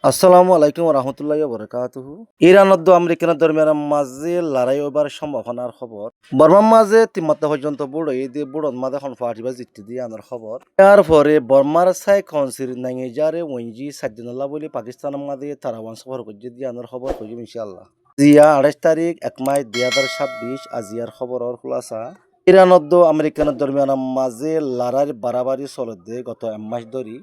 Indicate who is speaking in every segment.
Speaker 1: আসসালামু আলাইকুম রহমতুল্লাহি বরকাতুহু। ইরানত আমেরিকান দরমিয়ান মাঝে লড়াই হবার সম্ভাবনার খবর। বর্মার মাঝে তিম্মাত্তা পর্যন্ত বুড়ো এই দিয়ে বুড়োর মাঝে এখন ফাটিবা জিততে দিয়ে আনার খবর। এরপরে বর্মার সাই কনসির নাইজারে ওইজি সাজ্জানুল্লাহ বলে পাকিস্তানের মাঝে তারাওয়ান সফর করছে দিয়ে আনার খবর কইম ইনশাআল্লাহ। জিয়া 28 তারিখ 1 মাস 2026 আজিয়ার খবরের খুলাসা। ইরানত আমেরিকান দরমিয়ান মাঝে লড়াইয়ের বাড়াবাড়ি চলতে গত 1 মাস ধরে।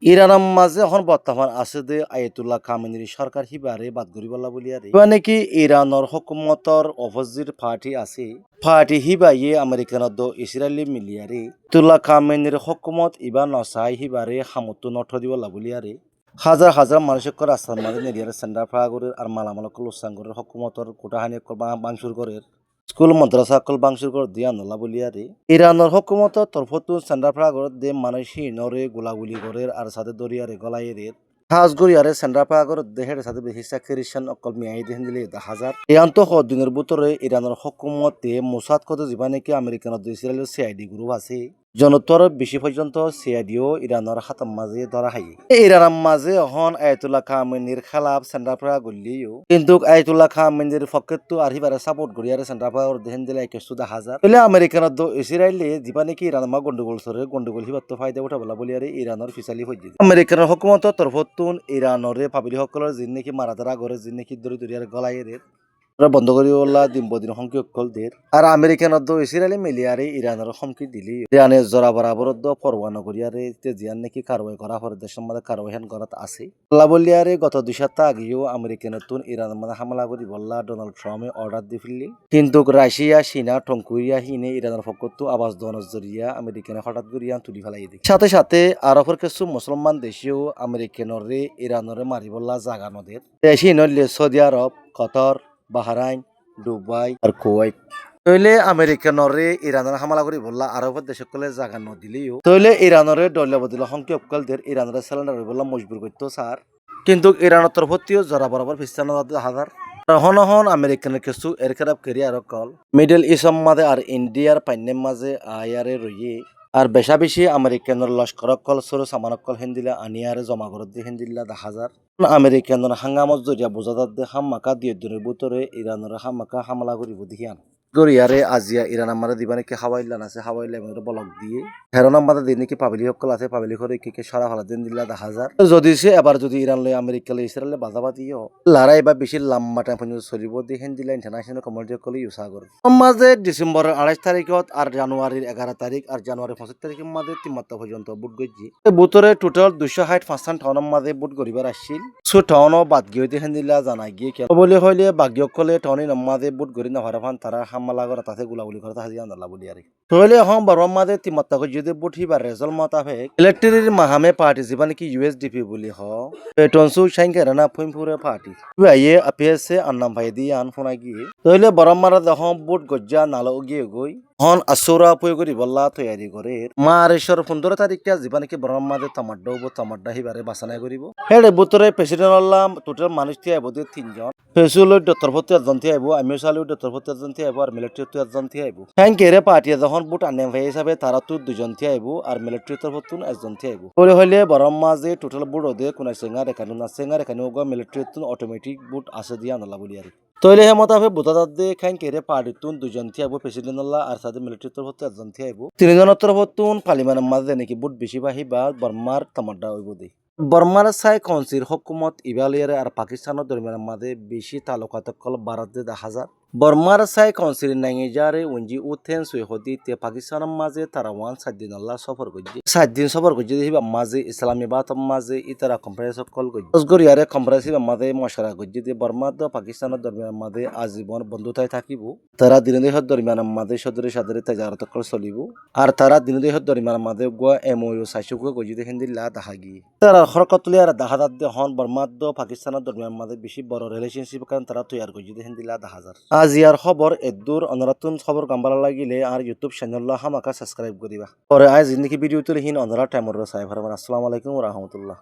Speaker 1: ইরানের মাঝে এখন বর্তমান আছে যে আয়াতুল্লাহ খামেনির সরকার হিবারে বাদ করিবলা বলিয়ারে নাকি ইরানের হুকুমতর অপোজিট পার্টি আছে পার্টি হিবাইয়ে আমেরিকানত ইসরায়েলি মিলিয়ারে তুল্লাহ খামেনির হুকুমত ইবা নসাই হিবারে হামতো নঠ দিবলা বলিয়ারে হাজার হাজার মানুষের রাস্তার মাঝে নেরিয়ারে সেন্টার ফাগরের আর মালামালক লোসাঙ্গরের হুকুমতর কোটাহানি বাংসুর করের স্কুল মাদ্রাসা কল বাংসুর করে দিয়া নলা বলিয়ারে ইরানের হুকুমত তরফতু সেন্টার ফাগর দে মানুষ নরে গোলাগুলি করে আর সাথে দরিয়ারে গলাইয়ের হাজ গরিয়ারে সেন্টার ফাগর দেহের সাথে বেশি খ্রিস্টান অকল মিয়াই দেহেন দিলে 10,000 এয়ান্ত দিনের ভিতরে ইরানের হুকুমতে মোসাদ কত জীবানেকে আমেরিকানত ইসরায়েলের সিআইডি গ্রুপ আছে জনতর বেশি পর্যন্ত সিআইডিও ইরানের হাতের মাঝে ধরা হাই ইরানের মাঝে হন আয়াতুল্লাহ খামেনির খেলাফ সেন্টার ফাগর গলিও কিন্তু আয়াতুল্লাহ খামেনির পক্ষে তো আরহিবারে সাপোর্ট করিয়ারে সেন্টার ফাগর দেহেন দিলে 21,000 তাহলে আমেরিকানত ইসরায়েলে জীবানেকে ইরানের মা গন্ডগোল সরে গন্ডগোল হিবাত্ত ফায়দা উঠা বলা বলিয়ারে ইরানের ফিসালি হয়ে আমেরিকানের হুকুমত তরফতুন ইরানরে পাবলি সকলের যিন নাকি মারাতারা ঘরে যিন নাকি দরি দরিয়ার গলাইয়ের বন্ধ করি ওলা দিন বদিন সংখ্যক কলদের আর আমেরিকানত ইসরায়েলি মিলিয়ারে ইরানের হুমকি দিলি ইরানের জরা বরাবরত পরোয়ানা করিয়ারে জিয়ান নাকি কারওয়াই করা হরে দেশের মধ্যে কারওয়াই হেন করাত আছে আল্লাহ বলিয়ারে গত 2 সপ্তাহ আগেও আমেরিকানতুন ইরানের মধ্যে হামলা করি বললা ডোনাল্ড ট্রাম্পে অর্ডার দি ফেললি কিন্তু রাশিয়া চীনা টঙ্কুরিয়া হিনে ইরানের পক্ষতো আবাস দনের জরিয়া আমেরিকানে হঠাৎ করিয়া তুলি ফেলাই দিই সাথে সাথে আরবের কিছু মুসলমান দেশেও আমেরিকানরে ইরানরে মারি বললা জাগা নদের দেশি নইলে সৌদি আরব কতর বাহরাইন দুবাই আর কুয়েত তইলে আমেরিকানরে ইরানের হামলা করি বললা আরবের দেশকলে জাগা নদিলেও তইলে ইরানরে দলীয় বদল সংখ্যকলদের ইরানরে সিলিন্ডার বললা মজবুর করতো স্যার কিন্তু ইরানের তরফতিও জরা বরাবর খ্রিস্টান হাজার হন হন আমেরিকানের কিছু aircraft career call middle east মাঝে আর ইন্ডিয়ার পাইনের মাঝে আয়ারে রইয়ে আর বেশা বেশি আমেরিকানের লস্কর কল সরু সামানকল হেন্দিলা আনিয়ারে জমা করে দিয়ে হেন্দিল্লা 10,000 আমেরিকানের হাঙ্গামত জরিয়া বোঝাদার দে হাম্মাকা দিয়ে দিনের ভিতরে ইরানের হাম্মাকা হামলা করিব দিহিয়ান গরিয়ারে আজিয়া ইরান আমারে দিবা নাকি হাওয়াইলান আছে হাওয়াইলে আমি ব্লক দিয়ে হেরন আমাদের দিন নাকি পাবলি সকল আছে পাবলি করে কি সারা ফালা দিন দিলা 10,000 যদি সে এবার যদি ইরান লয় আমেরিকা লয় ইসরায়েলে বাজাবাদিও লড়াই বা বেশি লম্বা টাইম পর্যন্ত চলিব দেখেন দিলা ইন্টারন্যাশনাল কমিউনিটি কলে ইউজ করে মাঝে ডিসেম্বরের 28 তারিখত আর জানুয়ারির 11 তারিখ আর জানুয়ারির 25 তারিখের মাঝে 3 পর্যন্ত বুট গজি বুটরে টোটাল 265 টাউনের মাঝে বুট গরিবার আসছিল সো টাউনও বাদ গিয়ে দেখেন দিলা জানা গিয়ে বলে হইলে বাগ্যকলে টাউনের মাঝে বুট গরি না হরাফান তারা হামলা করে তাতে গুলাগুলি করে তাহলে আন্দালা বলি আর তাহলে এখন বরম মাঝে 3 যদি বুট হিবার রেজাল্ট মোতাবেক ইলেকট্রিক মাহামে পার্টি যেবা নাকি ইউএসডিপি বলি হ পেটনসু সাইকেরানা ফুইমপুরে পার্টি ইয়ে আপিএসে আন্নাম ভাই দিয়ে আন ফোনা গিয়ে তাহলে বরম মারা যখন বুট গজ্জা নালো গিয়ে গই হন আসুরা পুই করি বল্লা তৈয়ারি করে মারেশ্বর 15 তারিখটা যেবা নাকি বরম মাঝে তামাড্ডা হিবারে বাসানাই করিব হেডে বুতরে প্রেসিডেন্ট হলাম টোটাল মানুষ দিয়ে আইব 3 জন ফেসুলের দত্তরপতি একজন থেকে আইব আমিও সালিও দত্তরপতি একজন থেকে আইব আর মিলিটারি একজন থেকে আইব হ্যাঙ্কেরে পার্টি যখন বুট আনেম ভাই হিসাবে তারা তো 2 জন থেকে আইব আর মিলিটারি তরফত একজন থেকে আইব পরে হইলে বরম মাঝে টোটাল বুট ওদের কোন সেঙ্গার এখানে না সেঙ্গার এখানে ওগা মিলিটারি অটোমেটিক বুট আছে দিয়ে আনলা বলি আর তইলে হে মোতাবেক বুতাদার দে খাইন কেরে পার্টিতুন 2 জন থেকে আইব প্রেসিডেন্ট আল্লাহ আর সাথে মিলিটারি তরফত একজন থেকে আইব 3 জনের তরফতুন পার্লিমেন্টের মাঝে নাকি বুট বেশি বাহি বা বর্মার তামাড্ডা হইব দে বর্মার সাই কনসির হুকুমত ইবালিয়ারে আর পাকিস্তানের দরমিয়ানের মাঝে বেশি তালুকাত কল ভারতে 10,000 বর্মার সাই কনসির নাইজারে উঞ্জি উথেন সুইহদি তে পাকিস্তানের মাঝে তারা 7 দিন আল্লাহ সফর করছে 7 দিন সফর করছে হিবা মাঝে ইসলামাবাদ মাঝে ইতারা কনফারেন্স কল করছে অসগরিয়ারে কনফারেন্স হিবা মাঝে মশারা করছে যে বর্মা দ পাকিস্তানের দরমিয়ানের মাঝে আজীবন বন্ধুতায় থাকিব তারা দিন দেহের দরমিয়ানের মাঝে সদরে সাদরে তেজারত কল চলিব আর তারা দিন দেহের দরমিয়ানের মাঝে গোয়া এমওইউ সাইসুকে করছে দেখেন দিল্লা দাহাগি তারা হরকতলি আর দাহাদাত দে হন বর্মা দ পাকিস্তানের দরমিয়ানের মাঝে বেশি বড় রিলেশনশিপ কারণ তারা তৈরি করছে দেখেন দিল্লা 10,000 আজ ইয়ার খবর এদুর অনরাতুন খবর গাম্বালা লাগিলে আর ইউটিউব চ্যানেল হামাকা সাবস্ক্রাইব করিবা পরে আজ জিন্দগি ভিডিও তুলে হিন অনরা টাইমর সাহেব আসসালামু আলাইকুম ওয়া রাহমাতুল্লাহ।